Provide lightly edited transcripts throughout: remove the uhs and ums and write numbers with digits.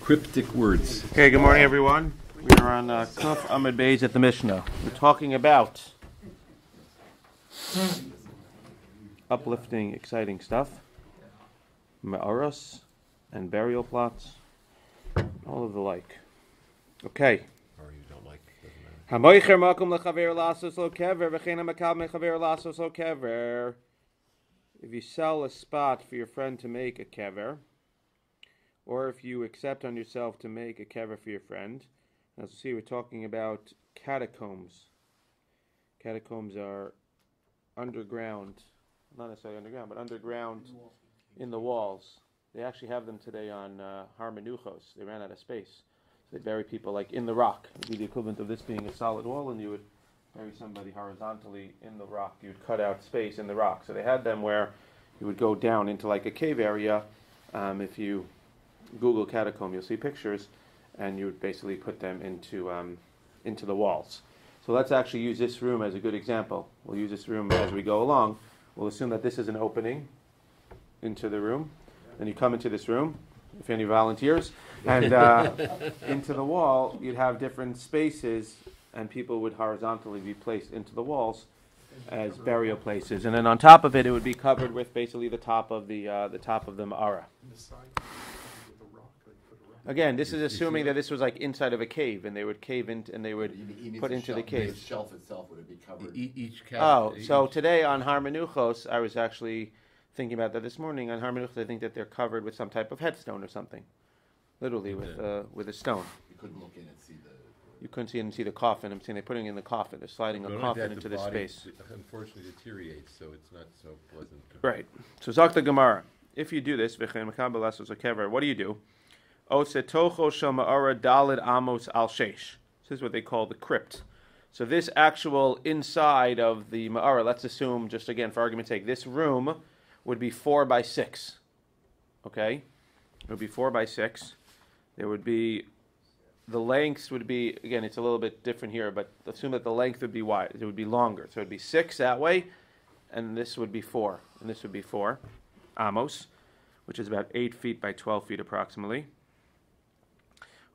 cryptic words. Okay, good morning, everyone. We are on Kuf Amud Beis at the Mishnah. We're talking about uplifting, exciting stuff, ma'aros and burial plots, all of the like. Okay. Or you don't like, doesn't Hamoicher makom lechaver lasos lo kever v'chein hamakal mechaver lasos lo kever. If you sell a spot for your friend to make a kever, or if you accept on yourself to make a kever for your friend, as you see, we're talking about catacombs. Catacombs are underground, not necessarily underground, but underground in the walls. They actually have them today on Har Menuchos. They ran out of space. So they bury people like in the rock. It would be the equivalent of this being a solid wall, and you would bury somebody horizontally in the rock. You would cut out space in the rock. So they had them where you would go down into like a cave area. If you Google catacomb, you'll see pictures, and you would basically put them into the walls. So let's actually use this room as a good example. We'll use this room as we go along. We'll assume that this is an opening into the room. Then you come into this room, if any volunteers, and into the wall, you'd have different spaces, and people would horizontally be placed into the walls as burial places. And then on top of it, it would be covered with basically the top of the ma'ara. Again, this is assuming that this was like inside of a cave, and they would cave in, and they would put into the cave. The shelf itself, would it be covered? So today on Har Menuchos, I was actually thinking about that this morning. On Har Menuchos, I think that they're covered with some type of headstone or something, literally with a stone. You couldn't look in and see the. You couldn't see it and see the coffin. I'm saying they're putting in the coffin. They're sliding a coffin into this space. Unfortunately, deteriorates, so it's not so pleasant. Right. So Zakta Gemara. If you do this, what do you do? Osetocho shel ma'ara dalid amos al sheish. This is what they call the crypt. So this actual inside of the ma'ara, let's assume, just again for argument's sake, this room would be 4 by 6. Okay? It would be 4 by 6. There would be, the lengths would be, again, it's a little bit different here, but assume that the length would be wide. It would be longer. So it would be 6 that way, and this would be 4. And this would be 4 amos, which is about 8 feet by 12 feet approximately.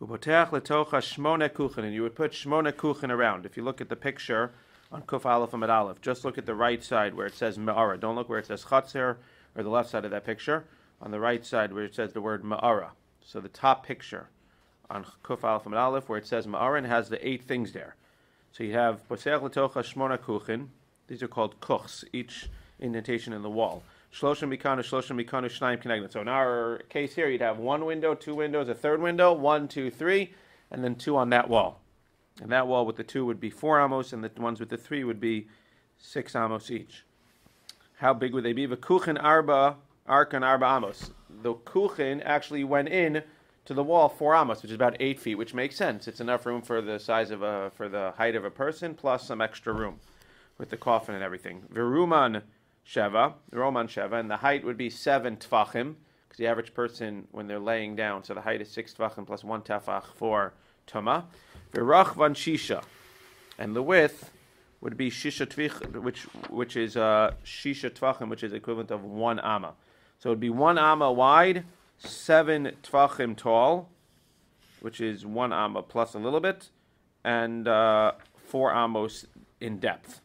And you would put shmona kuchen around. If you look at the picture on Kuf Aleph Amud Aleph, just look at the right side where it says Ma'ara. Don't look where it says Chatzer, or the left side of that picture. On the right side where it says the word Ma'ara. So the top picture on Kuf Aleph Amud Aleph where it says Ma'ara and has the 8 things there. So you have Poseach L'tocha Shmona Kuchen. These are called kuchs, each indentation in the wall. Shloshim mikanu, shnaim kineged. So in our case here, you'd have 1 window, 2 windows, a third window, 1, 2, 3, and then 2 on that wall. And that wall with the 2 would be 4 amos, and the ones with the 3 would be 6 amos each. How big would they be? The kuchen arkan arba amos. The kuchen actually went in to the wall 4 amos, which is about 8 feet, which makes sense. It's enough room for the size of for the height of a person, plus some extra room with the coffin and everything. Viruman Sheva, Roman Sheva, and the height would be 7 tfachim, because the average person, when they're laying down, so the height is 6 tfachim plus 1 tefach for Tuma. Virachvan Shisha, and the width would be Shisha Tvich, which is Shisha Tvachim, which is equivalent of 1 amma. So it would be 1 amma wide, 7 Tvachim tall, which is 1 amma plus a little bit, and 4 amos in depth.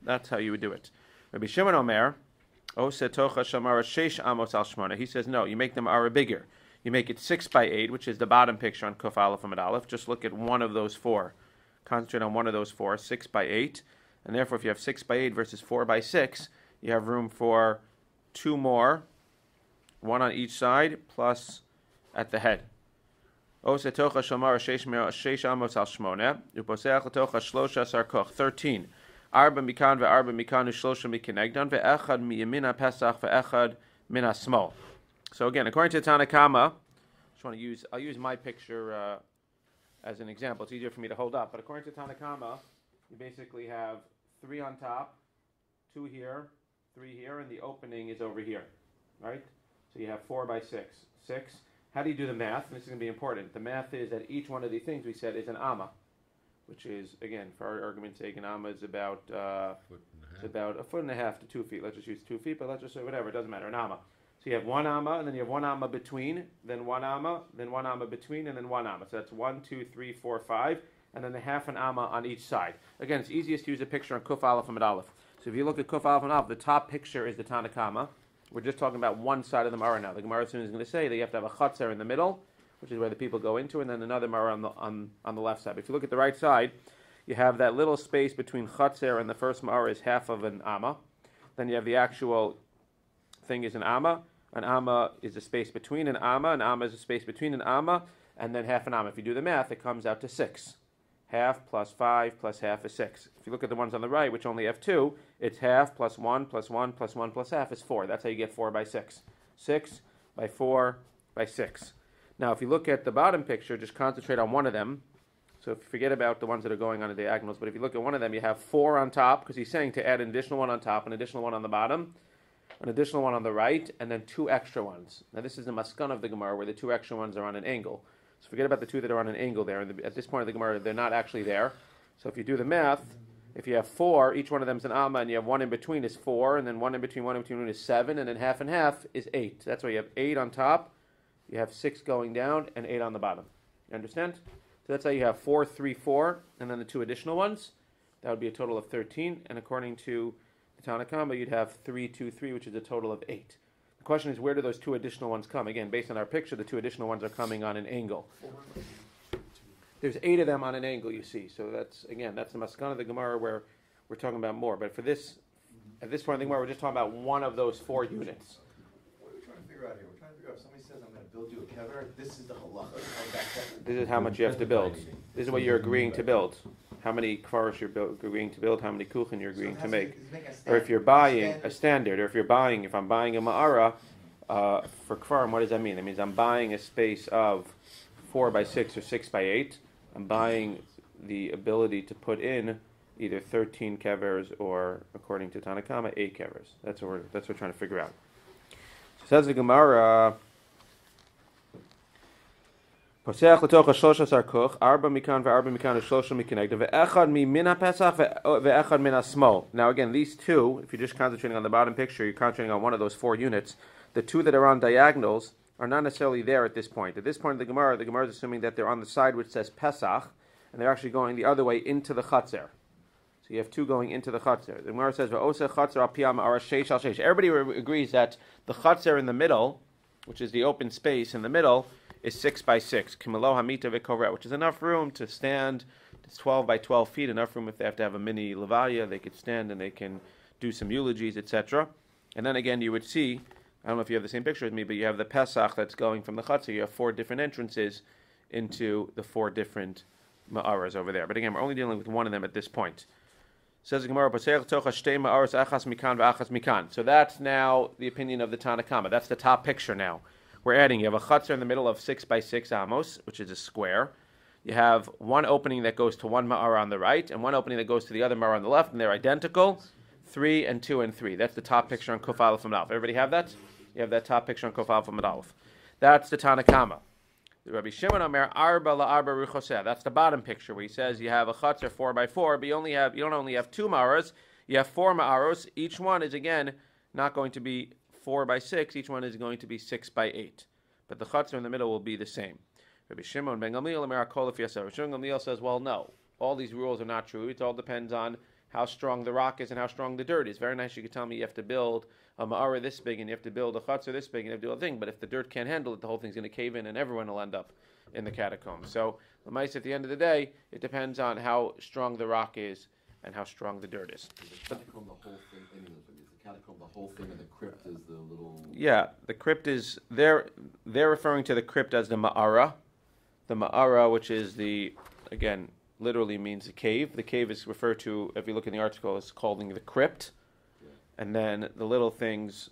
That's how you would do it. Rabbi Shimon Omer, Osetocha Shamara Sheish Amos Al Shmona. He says, no, you make them ara bigger. You make it 6 by 8, which is the bottom picture on Kuf Aleph Amud Aleph. Just look at one of those 4. Concentrate on one of those 4, 6 by 8. And therefore, if you have 6 by 8 versus 4 by 6, you have room for 2 more, 1 on each side, plus at the head. Osetocha Shamara Sheish Amos Al Shmona. Uposeach Letocha Shlosha Sarkoch. 13. Arba mikan ve'arba mikanu shlosha mikenegdan ve'echad miyamina pesach ve'echad min hasmol. So again, according to Tanakama, I'll use my picture as an example. It's easier for me to hold up. But according to Tanakama, you basically have 3 on top, 2 here, 3 here, and the opening is over here, right? So you have 4 by 6. 6. How do you do the math? And this is going to be important. The math is that each one of these things we said is an amma, which is, again, for our argument's sake, an amma is about 1.5 to 2 feet. Let's just use 2 feet, but let's just say whatever, it doesn't matter, an amma. So you have one amma, and then you have one amma between, then one amma between, and then one amma. So that's 1, 2, 3, 4, 5, and then a half an amma on each side. Again, it's easiest to use a picture on Kuf Aleph and Aleph. So if you look at Kuf Aleph and Aleph, the top picture is the Tanakama. We're just talking about one side of the Mara now. The Gemara soon is going to say that you have to have a Chatzar in the middle, which is where the people go into, and then another Mara on the left side. But if you look at the right side, you have that little space between Chatzar and the first Mara is half of an amma. Then you have the actual thing is an amma. An amma is a space between an amma is a space between an amma, and then half an amma. If you do the math, it comes out to 6. Half plus 5 plus half is 6. If you look at the ones on the right, which only have 2, it's half plus 1 plus 1 plus 1 plus half is 4. That's how you get 4 by 6. 6 by 4 by 6. Now, if you look at the bottom picture, just concentrate on one of them. So if you forget about the ones that are going on the diagonals, but if you look at one of them, you have 4 on top, because he's saying to add an additional one on top, an additional one on the bottom, an additional one on the right, and then 2 extra ones. Now this is the maskan of the Gemara, where the 2 extra ones are on an angle. So forget about the 2 that are on an angle there. At this point of the Gemara, they're not actually there. So if you do the math, if you have 4, each one of them is an amma, and you have 1 in between is 4, and then 1 in between is 7, and then half and half is 8. That's why you have 8 on top, you have 6 going down, and 8 on the bottom. You understand? So that's how you have 4, 3, 4, and then the 2 additional ones. That would be a total of 13, and according to the Tanakama, you'd have 3, 2, 3, which is a total of 8. The question is, where do those 2 additional ones come? Again, based on our picture, the 2 additional ones are coming on an angle. There's 8 of them on an angle, you see. So that's the maskan of the Gemara where we're talking about more. But for this, at this point in the Gemara, we're just talking about one of those 4 units. What are we trying to figure out here? We're trying to figure out if somebody says, I'm going to build you a kever, this is the halacha. This is how much you have to build. This is what you're agreeing to build. How many kvaros you're agreeing to build, how many kuchen you're agreeing to make. Or if you're buying a standard, or if I'm buying a ma'ara for kvarim, what does that mean? That means I'm buying a space of 4 by 6 or 6 by 8. I'm buying the ability to put in either 13 kevers or, according to Tanakama, 8 kevers. That's what we're trying to figure out. So says the Gemara, Posech l'tocha shlosha kuch, arba mikan ve'arba mikan shlosha mikanegda ve'echad min ha'pesach ve'echad min ha'smol. Now again, these 2, if you're just concentrating on the bottom picture, you're concentrating on one of those 4 units. The 2 that are on diagonals are not necessarily there at this point. At this point of the Gemara is assuming that they're on the side which says Pesach, and they're actually going the other way into the Chatzar. So you have 2 going into the Chatzar. The Gemara says, Ve'oseh Chatzar al piyam ara sheish al sheish. Everybody agrees that the Chatzar in the middle, which is the open space in the middle, is 6 by 6. Kimelo hamita ve'koret, which is enough room to stand. It's 12 by 12 feet, enough room if they have to have a mini levaya, they could stand and they can do some eulogies, etc. And then again, you would see, I don't know if you have the same picture as me, but you have the Pesach that's going from the Chatzar. You have 4 different entrances into the 4 different ma'aras over there. But again, we're only dealing with one of them at this point. Says the Gemara, so that's now the opinion of the Tanakama. That's the top picture now. We're adding, you have a Chatzar in the middle of 6 by 6 amos, which is a square. You have one opening that goes to one ma'ara on the right, and one opening that goes to the other ma'ara on the left, and they're identical. 3 and 2 and 3. That's the top picture on Kuf Aleph and Aleph. Everybody have that? You have that top picture on Kuf Aleph and Aleph. That's the Tanakama. The Rabbi Shimon Omer Arba la'arba ruchoseh. That's the bottom picture where he says you have a Chatzar 4 by 4, but you don't only have 2 ma'aras, you have 4 ma'aros. Each one is again not going to be 4 by 6. Each one is going to be 6 by 8. But the Chatzar in the middle will be the same. Rabbi Shimon ben Gamliel Omer Kol If Yaseh. Rabbi Shimon Gamliel says, well, no, all these rules are not true. It all depends on how strong the rock is and how strong the dirt is. Very nice. You could tell me you have to build a ma'ara this big and you have to build a Chatzar this big and you have to do a thing. But if the dirt can't handle it, the whole thing's going to cave in and everyone will end up in the catacombs. So, at the end of the day, it depends on how strong the rock is and how strong the dirt is. Is the catacomb the whole thing? Is the catacomb the whole thing and the crypt is the little... Yeah, the crypt is... They're referring to the crypt as the ma'ara. The ma'ara, which is the... Again, literally means the cave. The cave is referred to, if you look in the article, it's called the crypt. Yeah. And then the little things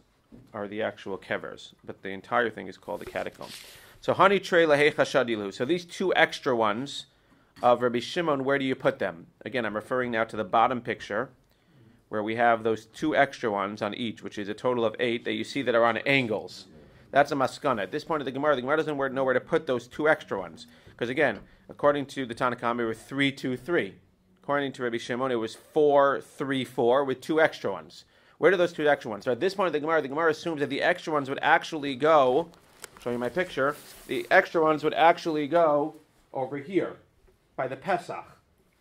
are the actual kevers. But the entire thing is called the catacomb. So, Hani Trei Lahei Chashadilu. So these 2 extra ones of Rabbi Shimon, where do you put them? Again, I'm referring now to the bottom picture, where we have those 2 extra ones on each, which is a total of 8 that you see that are on angles. That's a maskana. At this point of the Gemara doesn't know where to put those 2 extra ones. Because again, according to the Tanakhama, it was 3, 2, 3. According to Rabbi Shimon, it was 4, 3, 4 with 2 extra ones. Where do those two extra ones? So at this point of the Gemara assumes that the extra ones would actually go, showing you my picture, the extra ones would actually go over here, by the Pesach.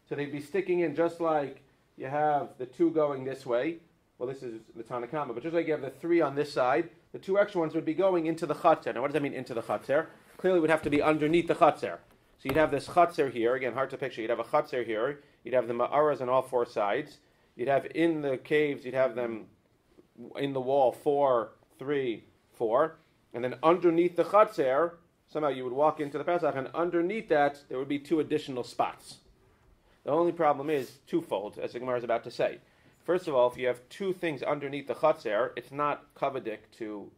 So they'd be sticking in just like you have the two going this way. Well, this is the Tanakama, but just like you have the three on this side, the two extra ones would be going into the Chatzer. Now what does that mean, into the Chatzer? Clearly it would have to be underneath the Chatzer. So you'd have this Chatzer here, again, hard to picture, you'd have a Chatzer here, you'd have the Ma'aras on all four sides, you'd have in the caves, you'd have them in the wall 4, 3, 4, and then underneath the Chatzer, somehow you would walk into the Pesach, and underneath that, there would be two additional spots. The only problem is twofold, as the Gemara is about to say. First of all, if you have two things underneath the Chatzer, it's not kavadik to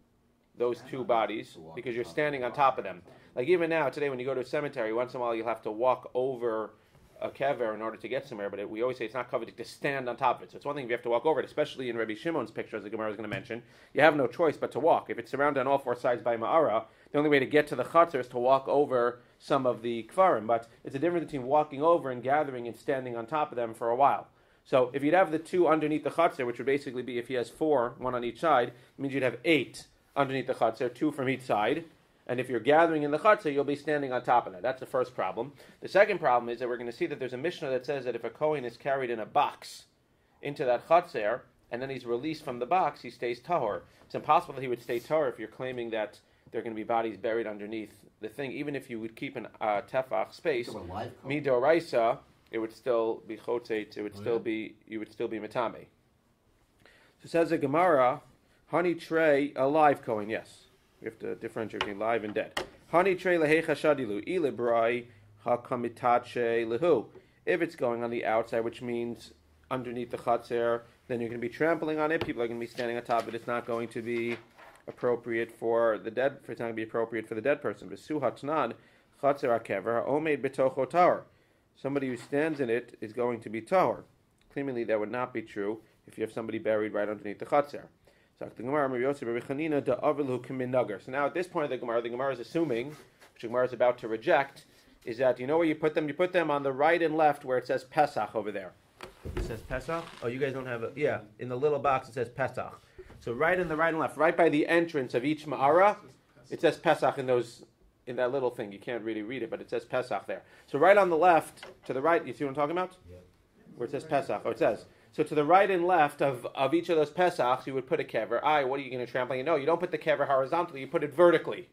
those two bodies, because you're standing on top of them. Like even now, today, when you go to a cemetery, once in a while you'll have to walk over a kever in order to get somewhere, but we always say it's not coveted to stand on top of it. So it's one thing if you have to walk over it, especially in Rabbi Shimon's picture, as the Gemara is going to mention, you have no choice but to walk. If it's surrounded on all four sides by Ma'ara, the only way to get to the Chatzar is to walk over some of the Kfarim, but it's a difference between walking over and gathering and standing on top of them for a while. So if you'd have the two underneath the Chatzar, which would basically be if he has 4, one on each side, it means you'd have 8 underneath the Chatzar, 2 from each side. And if you're gathering in the Chatzar, you'll be standing on top of that. That's the first problem. The second problem is that we're going to see that there's a Mishnah that says that if a Kohen is carried in a box into that Chatzar, and then he's released from the box, he stays tahor. It's impossible that he would stay tahor if you're claiming that there are going to be bodies buried underneath the thing. Even if you would keep an tefach space, midoraisa, it would still be chotzeit, it would still be, you would still be metame. So says the Gemara, honey tray, a live Kohen, yes. We have to differentiate between live and dead. Hani trei lehecha shadilu ilibrai hakamitache lehu. If it's going on the outside, which means underneath the chatzar, then you're going to be trampling on it. People are going to be standing on top of it. It's not going to be appropriate for the dead. It's not going to be appropriate for the dead person. V'su hatnan chatzar hakever ha'omed betocho tahor. Somebody who stands in it is going to be tahor. Seemingly, that would not be true if you have somebody buried right underneath the chatzar. So now at this point of the Gemara is assuming, which the Gemara is about to reject, is that you know where you put them? You put them on the right and left where it says Pesach over there. It says Pesach? Oh, you guys don't have it? Yeah, in the little box it says Pesach. So right in the right and left, right by the entrance of each Ma'ara, it says Pesach in that little thing. You can't really read it, but it says Pesach there. So right on the left, to the right, you see what I'm talking about? Yeah. Where it says Pesach. Oh, it says. So to the right and left of each of those Pesachs, you would put a kever. What are you going to trample? No, you don't put the kever horizontally, you put it vertically.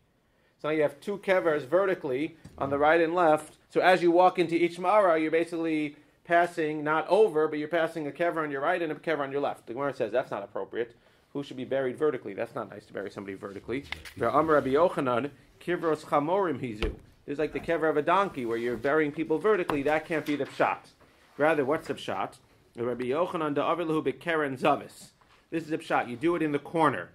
So now you have 2 kevers vertically on the right and left. So as you walk into each Ma'ara, you're basically passing, not over, but you're passing a kever on your right and a kever on your left. The Gemara says that's not appropriate. Who should be buried vertically? That's not nice to bury somebody vertically. Rabbi Yochanan, kivros chamorim hizu. There's like the kever of a donkey where you're burying people vertically. That can't be the pshat. Rather, what's the pshat? Rabbi Yochanan da'avilahu bekeren zavis. This is a pshat. You do it in the corner.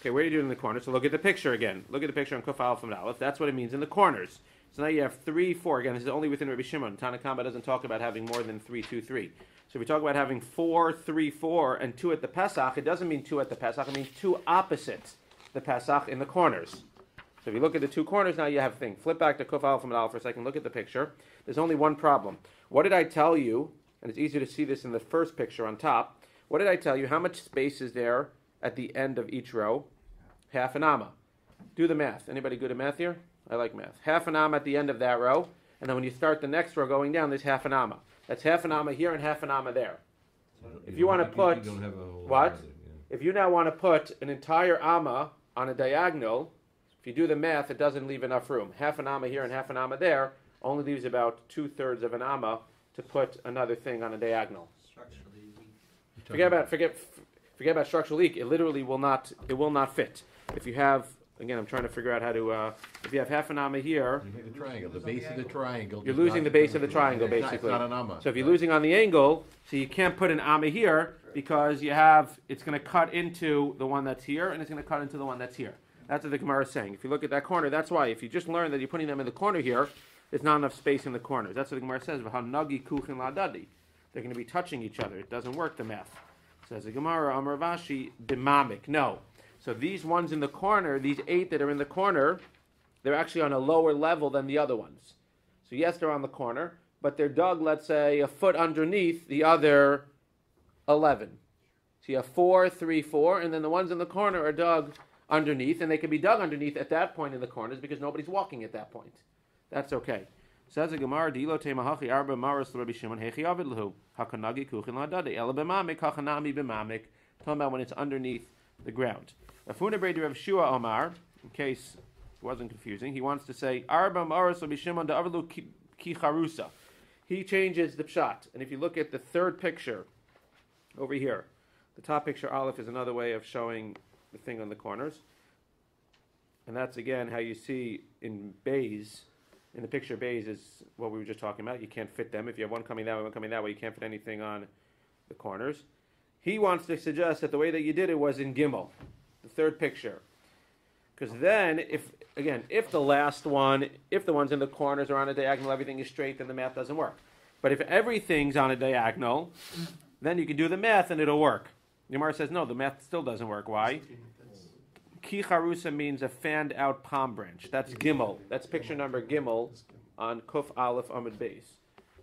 Okay, where do you do it in the corner? So look at the picture again. Look at the picture on Kuf Aleph and Aleph. That's what it means in the corners. So now you have 3, 4. Again, this is only within Rabbi Shimon. Tanakama doesn't talk about having more than 3, 2, 3. So if we talk about having 4, 3, 4, and 2 at the Pesach, it doesn't mean 2 at the Pesach. It means 2 opposite the Pesach in the corners. So if you look at the 2 corners, now you have a thing. Flip back to Kuf Aleph and Aleph for a second. Look at the picture. There's only one problem. What did I tell you? And it's easier to see this in the first picture on top. What did I tell you? How much space is there at the end of each row? Half an amma. Do the math. Anybody good at math here? I like math. Half an amma at the end of that row. And then when you start the next row going down, there's half an amma. That's half an amma here and half an amma there. If you want to put... What? If you now want to put an entire amma on a diagonal, if you do the math, it doesn't leave enough room. Half an amma here and half an amma there only leaves about 2/3 of an amma to put another thing on a diagonal. Forget about structural leak. It literally will not fit. If you have, again, I'm trying to figure out how to, if you have half an amma here. You have the triangle, the base of the triangle. You're losing the base of the triangle, basically. It's not an amma. So if you're losing on the angle, so you can't put an amma here because it's going to cut into the one that's here and it's going to cut into the one that's here. That's what the Gemara is saying. If you look at that corner, that's why. If you just learn that you're putting them in the corner here, there's not enough space in the corners. That's what the Gemara says. They're going to be touching each other. It doesn't work, the math. Says the Gemara, Amar Vashi, bimamik. No. So these ones in the corner, these 8 that are in the corner, they're actually on a lower level than the other ones. So yes, they're on the corner, but they're dug, let's say, a foot underneath the other 11. So you have 4, 3, 4, and then the ones in the corner are dug underneath, and they can be dug underneath at that point in the corners because nobody's walking at that point. That's okay. Says the Gemara, Dilo Temahachi Arba Maris Rabbi Shimon Hechi Avidlahu Hakanagi Kuchin Ladade Ela B'Mamik Hachanami B'Mamik. Talking about when it's underneath the ground. Rafuna Brei Rav Shua Omar, in case it wasn't confusing, he wants to say Arba Maris Rabbi Shimon Da'avlu Ki Charusa. He changes the pshat, and if you look at the third picture over here, the top picture Aleph is another way of showing the thing on the corners, and that's again how you see in bays. In the picture, bays is what we were just talking about. You can't fit them. If you have one coming that way, one coming that way, you can't fit anything on the corners. He wants to suggest that the way that you did it was in Gimel, the third picture. Because then, if the ones in the corners are on a diagonal, everything is straight, then the math doesn't work. But if everything's on a diagonal, then you can do the math and it'll work. Gemara says, no, the math still doesn't work. Why? Ki charusa means a fanned out palm branch. That's Gimel. That's picture number Gimel on Kuf Aleph Amud Beis.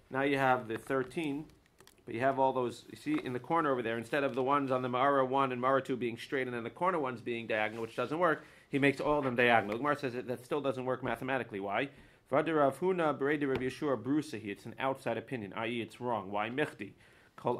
Now you have the 13, but you have all those, you see in the corner over there, instead of the ones on the Ma'ara 1 and Ma'ara 2 being straight and then the corner ones being diagonal, which doesn't work, he makes all of them diagonal. Gemara says that still doesn't work mathematically. Why? It's an outside opinion, i.e. it's wrong. Why? Michti. Because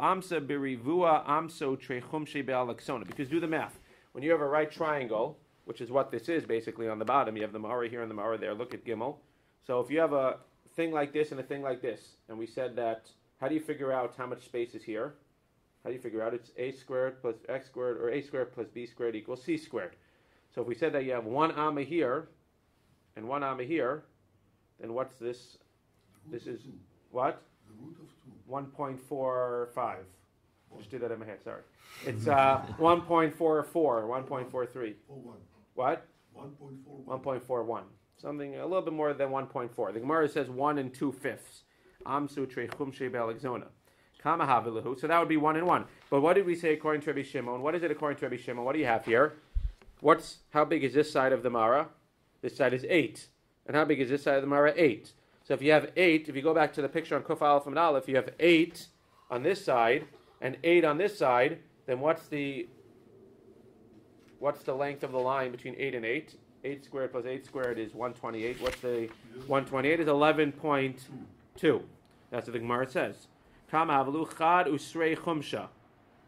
do the math. When you have a right triangle, which is what this is basically on the bottom, you have the Ma'ara here and the Ma'ara there. Look at Gimel. So if you have a thing like this and a thing like this, and we said that, how do you figure out how much space is here? How do you figure out? It's a squared plus x squared, or a squared plus b squared equals c squared. So if we said that you have one amma here and one amma here, then what's this? This is what? The root of 1.45. Just did that in my head, sorry. It's 1.44, 1.43. What? 1.41. Something a little bit more than 1.4. The Gemara says 1 2/5. Amsu tre chumshe be'alexona. Kama havilahu. So that would be 1 and 1. But what did we say according to Rabbi Shimon? What is it according to Rabbi Shimon? What do you have here? How big is this side of the Mara? This side is 8. And how big is this side of the Mara? 8. So if you have 8, if you go back to the picture on Kuf Aleph and Aleph, you have 8 on this side and 8 on this side, then what's the length of the line between 8 and 8? 8 squared plus 8 squared is 128. What's the 128 is 11.2. That's what the Gemara says. Kama havu chad usrei chumsha.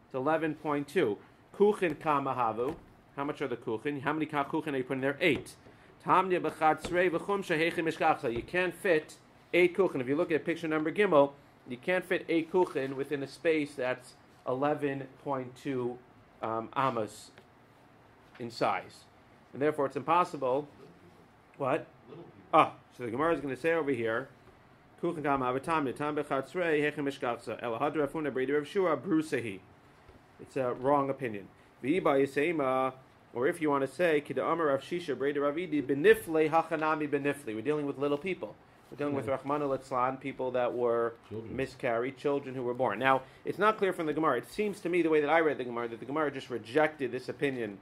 It's 11.2. Kuchin kama havu. How much are the kuchin? How many kuchin are you putting there? 8. Tamnya b'chad srei v'chumsha heichim mishkachsa. You can't fit 8 kuchin. If you look at picture number Gimel, you can't fit 8 kuchin within a space that's 11.2 amas in size. And therefore it's impossible. What? So the Gemara is going to say over here, it's a wrong opinion. Or if you want to say, we're dealing with little people. We're dealing with Rahmanu Litzlan, people that were miscarried, children who were born. Now, it's not clear from the Gemara. It seems to me, the way that I read the Gemara, that the Gemara just rejected this opinion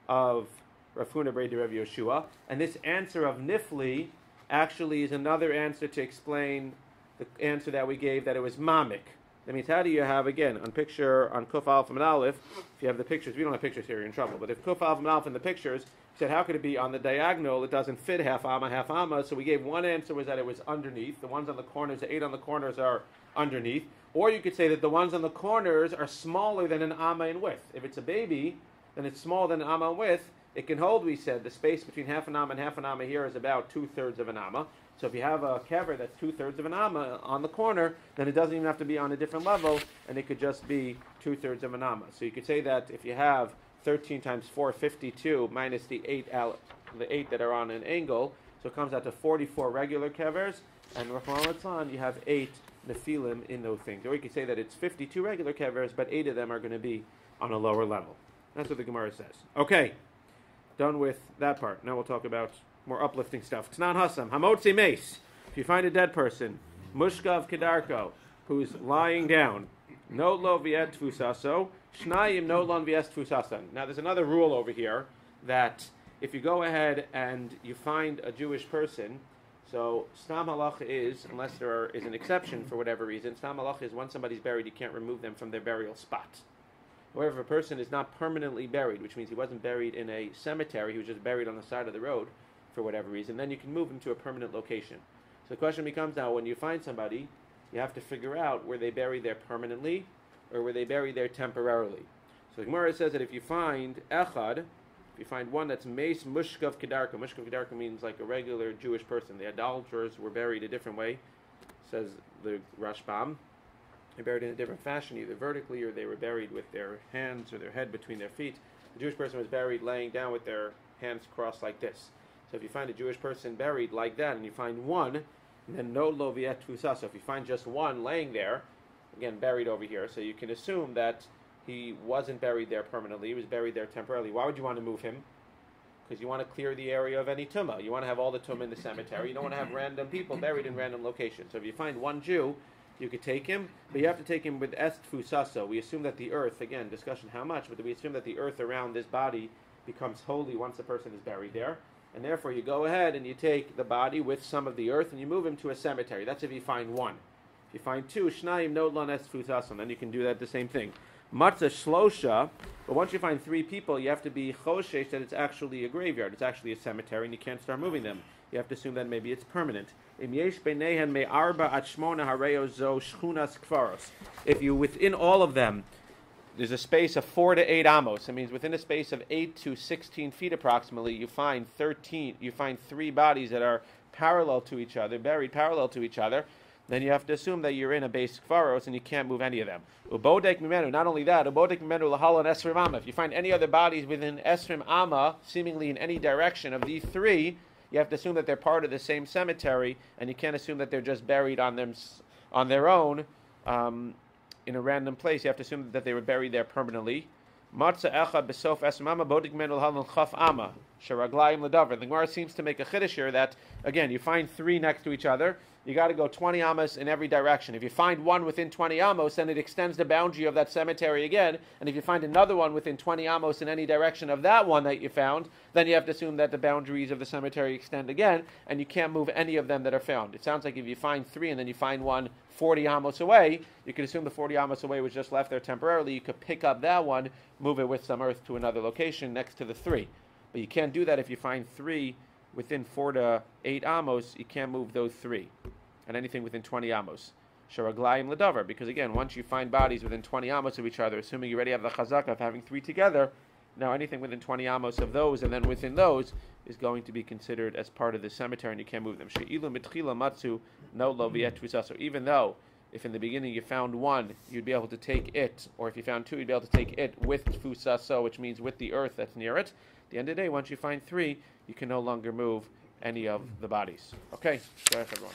of Rav Huna Brei Rav Yoshua, and this answer of Nifli actually is another answer to explain the answer that we gave, that it was Mamik. That means, how do you have, again, on Kuf Aleph and Aleph, if you have the pictures, we don't have pictures here, you're in trouble, but if Kuf Aleph and Aleph in the pictures, we said, how could it be on the diagonal, it doesn't fit half amma, so we gave one answer was that it was underneath, the ones on the corners, the 8 on the corners are underneath, or you could say that the ones on the corners are smaller than an amma in width. If it's a baby, then it's smaller than an amma in width. It can hold, we said, the space between half an amma and half an amma here is about 2/3 of an amma. So if you have a kever that's 2/3 of an amma on the corner, then it doesn't even have to be on a different level, and it could just be 2/3 of an amma. So you could say that if you have 13 times 4, 52, minus the 8 that are on an angle, so it comes out to 44 regular kevers, and Rahman Litzlan, you have 8 nefilim in those things. Or you could say that it's 52 regular kevers, but 8 of them are going to be on a lower level. That's what the Gemara says. Okay. Done with that part. Now we'll talk about more uplifting stuff. Tnan Hassam, Hamotzi Mace. If you find a dead person, Mushkav Kedarko, who's lying down, No lo viet tfusaso, Shnayim no lon viet tfusasan. Now there's another rule over here that if you go ahead and you find a Jewish person, so Stam Halacha is, unless there is an exception for whatever reason, Stam Halacha is once somebody's buried, you can't remove them from their burial spot. However, if a person is not permanently buried, which means he wasn't buried in a cemetery, he was just buried on the side of the road for whatever reason, then you can move him to a permanent location. So the question becomes now, when you find somebody, you have to figure out, were they buried there permanently or were they buried there temporarily? So the Gemara says that if you find echad, if you find one that's meis mushkav kedarka means like a regular Jewish person. The idolaters were buried a different way, says the Rashbam. They're buried in a different fashion, either vertically or they were buried with their hands or their head between their feet. The Jewish person was buried laying down with their hands crossed like this. So if you find a Jewish person buried like that and you find one, then no lo viet tfusa. So if you find just one laying there, again buried over here, so you can assume that he wasn't buried there permanently, he was buried there temporarily. Why would you want to move him? Because you want to clear the area of any tumah. You want to have all the tumah in the cemetery. You don't want to have random people buried in random locations. So if you find one Jew, you could take him, but you have to take him with est fusaso. We assume that the earth, again, discussion how much, but we assume that the earth around this body becomes holy once the person is buried there. And therefore you go ahead and you take the body with some of the earth and you move him to a cemetery. That's if you find one. If you find two, shnayim no lan est fusaso, then you can do that the same thing. Matzah shlosha, but once you find three people, you have to be choshesh that it's actually a graveyard, it's actually a cemetery, and you can't start moving them. You have to assume that maybe it's permanent. If you, within all of them, there's a space of 4 to 8 amos. It means within a space of 8 to 16 feet approximately, you find 3 bodies that are parallel to each other, buried parallel to each other. Then you have to assume that you're in a base kfaros and you can't move any of them. Ubodek mimenu, not only that, ubodek mimenu lahal and esrim amma. If you find any other bodies within esrim amma, seemingly in any direction of these 3, you have to assume that they're part of the same cemetery, and you can't assume that they're just buried on their own in a random place. You have to assume that they were buried there permanently. Matzah echad besof esrim amma, bodek mimenu lahal and chaf amma. Sheraglayim ledavar. The Gemara seems to make a chiddush here that, again, you find 3 next to each other. You got to go 20 amos in every direction. If you find one within 20 amos, then it extends the boundary of that cemetery again. And if you find another one within 20 amos in any direction of that one that you found, then you have to assume that the boundaries of the cemetery extend again, and you can't move any of them that are found. It sounds like if you find 3 and then you find one 40 amos away, you could assume the 40 amos away was just left there temporarily. You could pick up that one, move it with some earth to another location next to the 3. But you can't do that if you find 3 within 4 to 8 amos. You can't move those 3. And anything within 20 amos. Sharaglayim ledavar, because again, once you find bodies within 20 amos of each other, assuming you already have the chazaka of having 3 together, now anything within 20 amos of those, and then within those, is going to be considered as part of the cemetery, and you can't move them. She'ilu mitchila matzu no lo viet tfusaso. Even though, if in the beginning you found 1, you'd be able to take it, or if you found 2, you'd be able to take it with tfusaso, which means with the earth that's near it. At the end of the day, once you find 3, you can no longer move any of the bodies. Okay, go ahead, everyone.